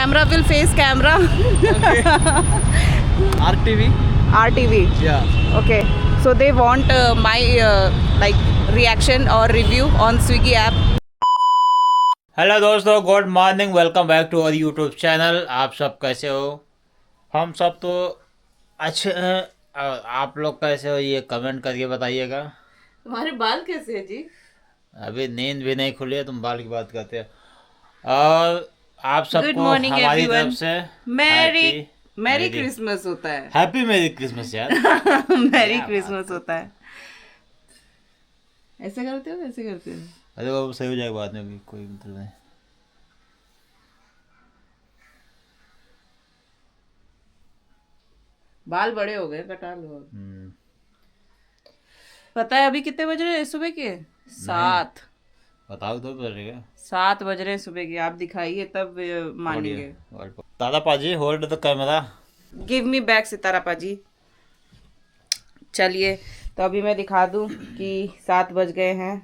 camera will face camera. RTV. RTV. Yeah. Okay. So they want my like reaction or review on Swiggy app. Hello दोस्तों, good morning, welcome back to our YouTube channel. आप सब कैसे हो? हम सब तो अच्छे हैं। आप लोग कैसे हो ये कमेंट करके बताइएगा। तुम्हारे बाल कैसे है जी? अभी नींद भी नहीं खुली है, तुम बाल की बात करते हो। और आप Good सबको morning हमारी everyone. तरफ से मैरी क्रिसमस होता है। हैप्पी मेरी क्रिसमस यार। मैरी क्रिसमस होता है। ऐसे करते हो, ऐसे करते हो। अरे वो सही हो जाएगा बाद में, भी कोई मतलब नहीं। बाल बड़े हो गए, कटा लो। पता है अभी कितने बज रहे हैं सुबह के? 7। बताओ तो पड़ेगा। 7 बज रहे हैं सुबह के। आप दिखाइए तब मानेंगे। दादा पाजी hold the camera. Give me back Sitara पाजी। चलिए तो अभी मैं दिखा दूं कि 7 बज गए हैं।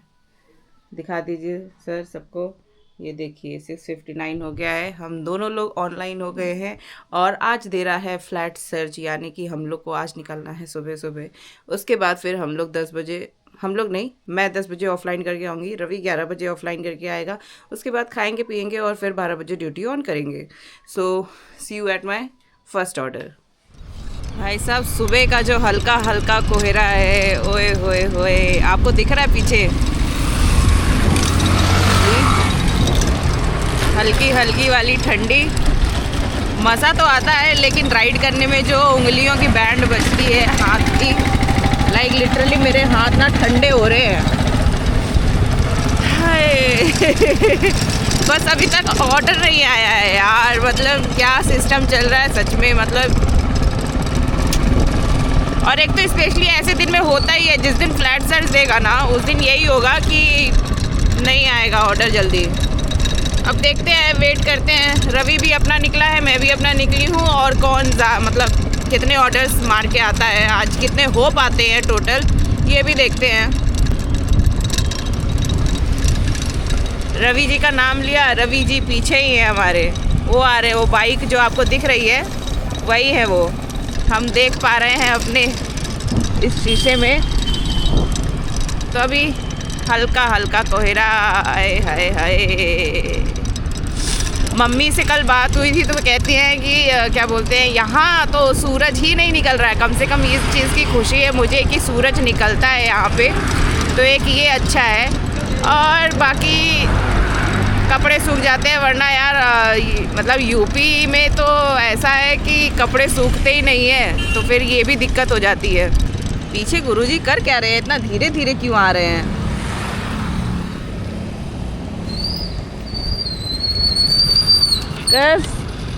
दिखा दीजिए सर सबको। ये देखिए 6:59 हो गया है। हम दोनों लोग ऑनलाइन हो गए हैं और आज दे रहा है फ्लैट सर्च, यानी कि हम लोग को आज निकलना है सुबह सुबह। उसके बाद फिर हम लोग 10 बजे, हम लोग नहीं, मैं 10 बजे ऑफलाइन करके आऊँगी, रवि 11 बजे ऑफलाइन करके आएगा। उसके बाद खाएंगे पिएंगे और फिर 12 बजे ड्यूटी ऑन करेंगे। So see you at my first order. भाई साहब सुबह का जो हल्का हल्का कोहरा है, ओए होए होए, आपको दिख रहा है पीछे? हल्की हल्की वाली ठंडी। मज़ा तो आता है लेकिन राइड करने में जो उंगलियों की बैंड बजती है हाथ की, लाइक लिटरली मेरे हाथ ना ठंडे हो रहे हैं। हाय बस अभी तक ऑर्डर नहीं आया है यार। मतलब क्या सिस्टम चल रहा है सच में, मतलब। और एक तो स्पेशली ऐसे दिन में होता ही है, जिस दिन फ्लैट सर्च देगा ना उस दिन यही होगा कि नहीं आएगा ऑर्डर जल्दी। अब देखते हैं, वेट करते हैं। रवि भी अपना निकला है, मैं भी अपना निकली हूँ, और कौन मतलब कितने ऑर्डर्स मार के आता है आज, कितने हो पाते हैं टोटल, ये भी देखते हैं। रवि जी का नाम लिया, रवि जी पीछे ही है हमारे। वो आ रहे, वो बाइक जो आपको दिख रही है वही है वो, हम देख पा रहे हैं अपने इस शीशे में। तो अभी हल्का हल्का कोहरा। हाय हाय हाय। मम्मी से कल बात हुई थी तो वो कहती हैं कि क्या बोलते हैं, यहाँ तो सूरज ही नहीं निकल रहा है। कम से कम इस चीज़ की खुशी है मुझे कि सूरज निकलता है यहाँ पे, तो एक ये अच्छा है। और बाकी कपड़े सूख जाते हैं, वरना यार मतलब यूपी में तो ऐसा है कि कपड़े सूखते ही नहीं है, तो फिर ये भी दिक्कत हो जाती है। पीछे गुरुजी कर क्या रहे हैं, इतना धीरे धीरे क्यों आ रहे हैं?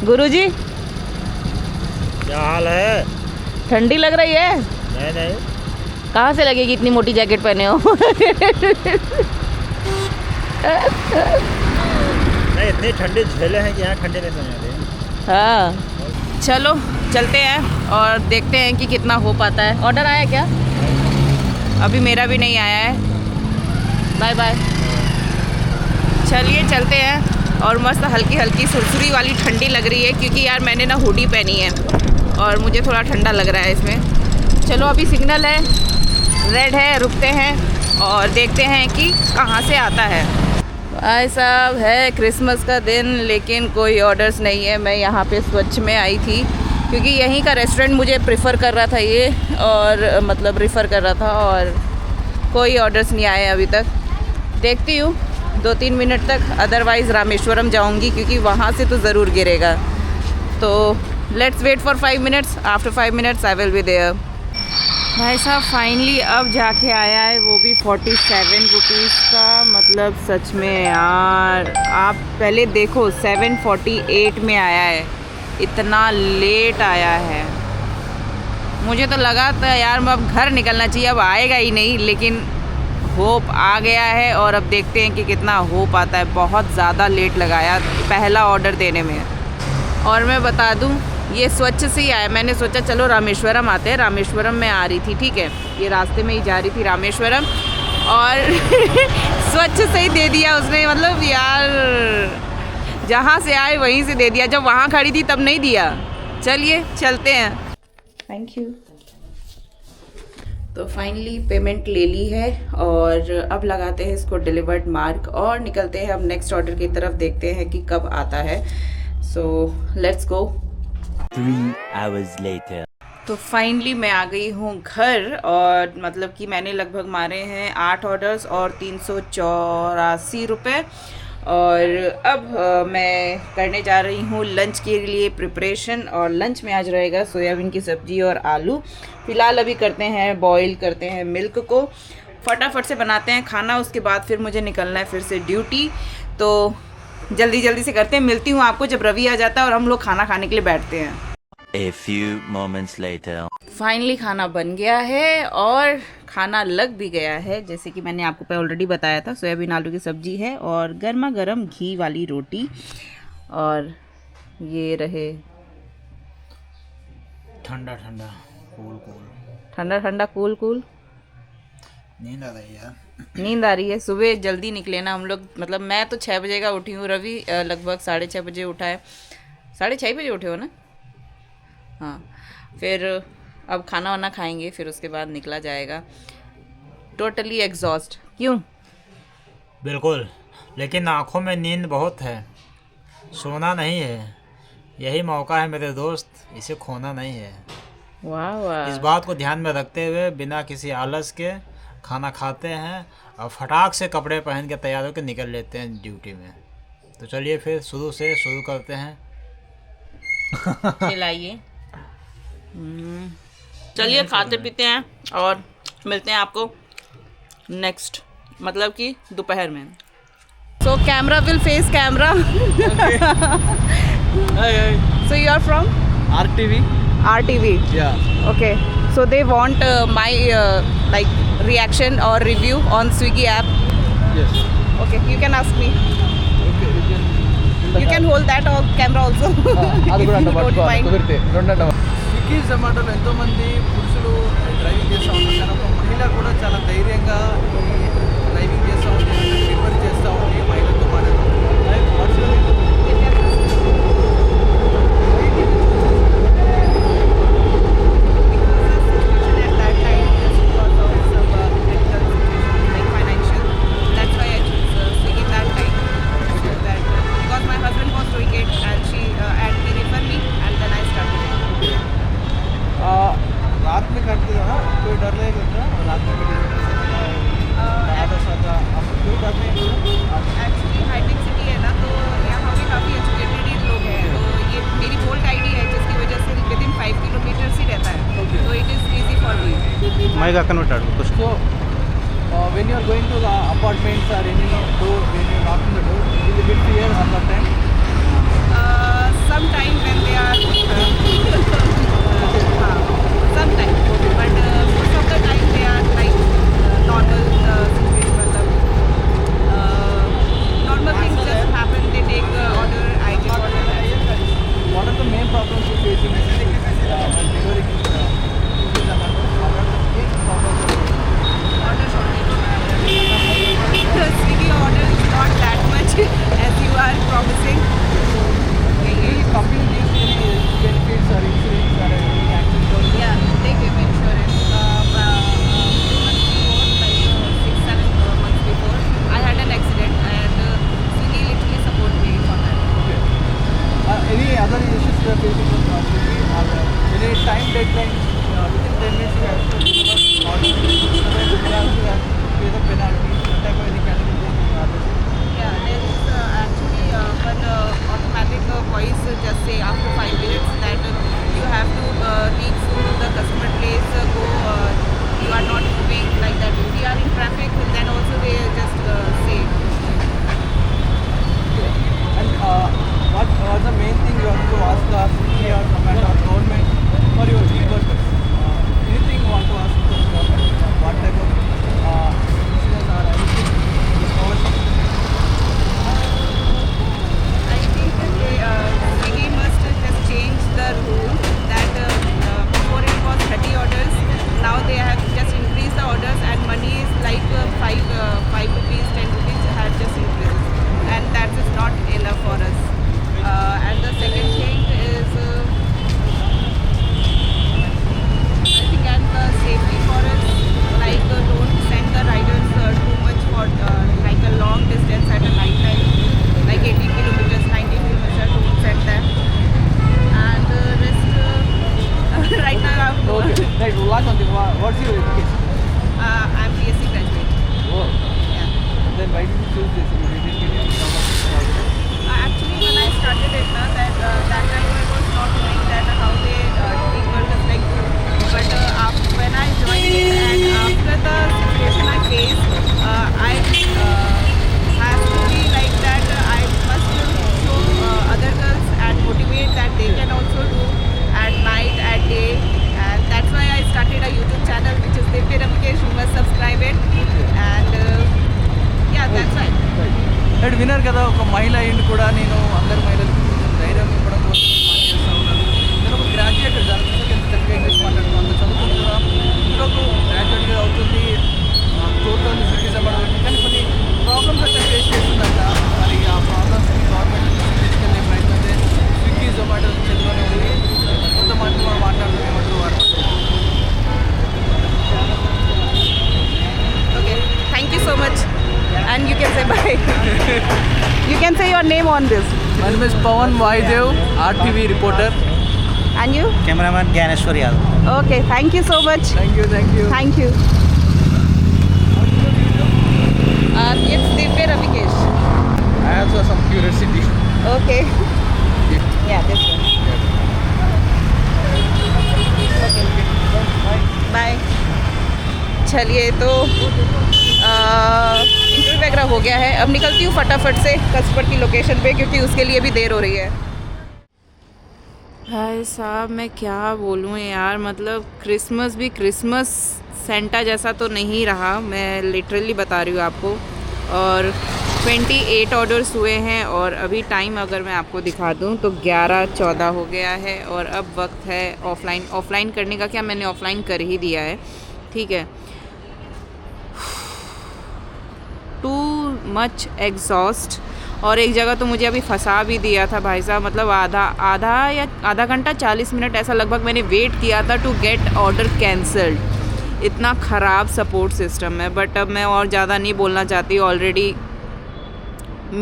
गुरुजी क्या हाल है? ठंडी लग रही है? नहीं कहाँ से लगेगी, इतनी मोटी जैकेट पहने हो? नहीं, इतनी ठंडी झेले हैं कि यहाँ ठंडे नहीं समझ। हाँ चलो चलते हैं और देखते हैं कि कितना हो पाता है। ऑर्डर आया क्या? अभी मेरा भी नहीं आया है। Bye bye. चलिए चलते हैं। और मस्त हल्की हल्की सुरसुरी वाली ठंडी लग रही है, क्योंकि यार मैंने ना हुडी पहनी है और मुझे थोड़ा ठंडा लग रहा है इसमें। चलो अभी सिग्नल है, रेड है, रुकते हैं और देखते हैं कि कहाँ से आता है। भाई साहब है क्रिसमस का दिन लेकिन कोई ऑर्डर्स नहीं है। मैं यहाँ पे स्वच्छ में आई थी क्योंकि यहीं का रेस्टोरेंट मुझे प्रेफर कर रहा था ये, और मतलब रेफ़र कर रहा था, और कोई ऑर्डर्स नहीं आए अभी तक। देखती हूँ 2-3 मिनट तक, अदरवाइज़ रामेश्वरम जाऊँगी क्योंकि वहाँ से तो ज़रूर गिरेगा। तो let's wait for 5 minutes. After 5 minutes I will be there. भाई साहब फाइनली अब जाके आया है, वो भी 47 रुपीज़ का। मतलब सच में यार, आप पहले देखो 748 में आया है, इतना लेट आया है। मुझे तो लगा था यार अब घर निकलना चाहिए, अब आएगा ही नहीं, लेकिन होप आ गया है। और अब देखते हैं कि कितना हो पाता है। बहुत ज़्यादा लेट लगाया पहला ऑर्डर देने में। और मैं बता दूं ये स्वच्छ से ही आया। मैंने सोचा चलो रामेश्वरम आते हैं। रामेश्वरम में आ रही थी, ठीक है, ये रास्ते में ही जा रही थी रामेश्वरम, और स्वच्छ से ही दे दिया उसने। मतलब यार जहाँ से आए वहीं से दे दिया, जब वहाँ खड़ी थी तब नहीं दिया। चलिए चलते हैं। Thank you. तो फाइनली पेमेंट ले ली है और अब लगाते हैं इसको डिलीवर्ड मार्क और निकलते हैं अब नेक्स्ट ऑर्डर की तरफ, देखते हैं कि कब आता है। So let's go. 3 hours later. तो फाइनली मैं आ गई हूँ घर और मतलब कि मैंने लगभग मारे हैं 8 ऑर्डर्स और 384 रुपये। और अब मैं करने जा रही हूँ लंच के लिए प्रिपरेशन, और लंच में आज रहेगा सोयाबीन की सब्ज़ी और आलू। फ़िलहाल अभी करते हैं बॉईल करते हैं मिल्क को, फटाफट से बनाते हैं खाना, उसके बाद फिर मुझे निकलना है फिर से ड्यूटी। तो जल्दी जल्दी से करते हैं, मिलती हूँ आपको जब रवि आ जाता है और हम लोग खाना खाने के लिए बैठते हैं। A few moments later. Finally खाना बन गया है और खाना लग भी गया है, जैसे कि मैंने आपको ऑलरेडी बताया था। सोयाबीन आलू की सब्ज़ी है और गर्मा गर्म घी वाली रोटी, और ये रहे ठंडा ठंडा कूल कूल, ठंडा ठंडा कूल कूल। नींद आ रही है। नींद आ रही है। सुबह जल्दी निकले ना हम लोग, मतलब मैं तो 6 बजे का उठी हूँ, रवि लगभग 6:30 बजे उठा है। 6:30 बजे उठे हो ना? हाँ। फिर अब खाना वाना खाएंगे, फिर उसके बाद निकला जाएगा। Totally exhaust. क्यों? बिल्कुल, लेकिन आँखों में नींद बहुत है, सोना नहीं है। यही मौका है मेरे दोस्त, इसे खोना नहीं है। वाह वाह। इस बात को ध्यान में रखते हुए बिना किसी आलस के खाना खाते हैं और फटाक से कपड़े पहन के तैयार होकर निकल लेते हैं ड्यूटी में। तो चलिए फिर शुरू करते हैं। खिलाइए। चलिए खाते पीते हैं और मिलते हैं आपको नेक्स्ट, मतलब कि दोपहर में। So camera will face camera. So you are from RTV? RTV? Yeah. Okay, so they want my like reaction or review on Swiggy app. Yes. Okay, you can ask me. Okay, You can hold that or camera also. అది కూడా If you don't పట్టుకోవాలి mind. కుదిరితే రెండంట. Swiggy జొమాటోలో ఎంతోమంది పురుషులు driving చేస్తూ ఉంటారు, కానీ ఒక మహిళ కూడా చాలా ధైర్యంగా ఈ డ్రైవింగ్ చేస్తూ ఉంది, డెలివరీ చేస్తూ ఉంది. మహిళతో మాట్లాడుతూ At that time, just because of some critical situation, like financial, that's why I choose Swiggy that time. So that because my husband was doing it and he referred me and then I started it. रात में करते हो ना, कोई डर नहीं लगता रात में कोई डर नहीं लगता? एक्चुअली हाईटेक सिटी है ना, तो यहाँ पे काफ़ी एजुकेटेड लोग हैं, तो ये मेरी बोल्ट आईडी है जिसकी वजह से विदिन 5 किलोमीटर ही रहता है, तो it is easy for me. Mic అక్కడ పెట్టాడు so when you are going to the apartments or any door, when you knock on the door, will you get fear on that time? Sometime when they are sometimes, but most of the time they are like normal situation, मतलब normal things just happen. They take order, I take order. What are the main problems you facing when delivering Order shortage. Swiggy order is not that much as you are promising. company gives any benefits or insurance or any accident or Yeah, they give insurance. 2 months before, like 6-7 months before, I had an accident and Swiggy literally support me for that. okay. Any other issues you are facing with Swiggy or any time deadline within 10 minutes you have to deliver order, otherwise you have to pay the penalty, that type of any category you are facing? Yeah, there is actually one automatic voice just say after 5 minutes that you have to reach to the customer place, you are not moving, like that. If we are in traffic, then also they just say. And what was the main thing you want to ask the Swiggy or Zomato or government for your workers? Anything you want to ask the government? What type of insurance or anything is covered? I think Swiggy must just change the rule that before it was 30 orders, now they have just increased the orders and money is like 5 rupees, 10 rupees has just increased, and that is not enough for us. Divya Ravikesh, you must subscribe it. And yeah, that's right. And winner కదా, ఒక మహిళ అయ్యింది కూడా నేను అందరి మహిళలకు కొంచెం ధైర్యం ఇవ్వడం కోసం పనిచేస్తూ ఉన్నాను. నేను ఒక గ్రాడ్యుయేట్, దాని కోసం ఎంత చక్కగా ఇంగ్లీష్ మాట్లాడుతూ అంత చదువుకుని కూడా ఇందులోకి గ్రాడ్యుయేట్గా అవుతుంది, టోటల్ సిటిజన్ పడుతుంది. కానీ కొన్ని ప్రాబ్లమ్స్ అయితే ఫేస్ చేస్తుందంట. మరి ఆ ప్రాబ్లమ్స్ని గవర్నమెంట్ తీసుకెళ్ళే ప్రయత్నం అయితే స్విగ్గీ జొమాటో చదువునే ఉంది. కొంతమంది మనం మాట్లాడుతూ ఏమంటారు వారు. Okay, thank you so much. And you can say bye. You can say your name on this. My name is Pawan Vaidev, RTV reporter. And you? Cameraman Dnyaneshwar Yadav. Okay, thank you so much. Thank you, thank you. Thank you. It's Divya Ravikesh. I also have some curiosity. Okay. Yeah, this one. Okay. Bye. चलिए, तो interview वगैरह हो गया है. अब निकलती हूँ फटाफट से कस्बड़ की लोकेशन पे, क्योंकि उसके लिए भी देर हो रही है. भाई साहब, मैं क्या बोलूँ यार, मतलब क्रिसमस भी क्रिसमस सेंटा जैसा तो नहीं रहा, मैं लिटरली बता रही हूँ आपको. और 28 ऑर्डर्स हुए हैं और अभी टाइम अगर मैं आपको दिखा दूँ तो 11:14 हो गया है. और अब वक्त है ऑफ़लाइन करने का. क्या मैंने ऑफ़लाइन कर ही दिया है, ठीक है. Too much exhaust. और एक जगह तो मुझे अभी फंसा भी दिया था भाई साहब, मतलब आधा घंटा 40 मिनट ऐसा लगभग मैंने वेट किया था टू गेट ऑर्डर कैंसल्ड. इतना ख़राब सपोर्ट सिस्टम है. बट अब मैं और ज़्यादा नहीं बोलना चाहती, ऑलरेडी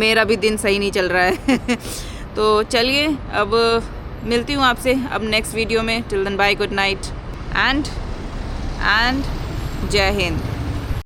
मेरा भी दिन सही नहीं चल रहा है. तो चलिए, अब मिलती हूँ आपसे अब नेक्स्ट वीडियो में. Till then bye, good night and जय हिंद.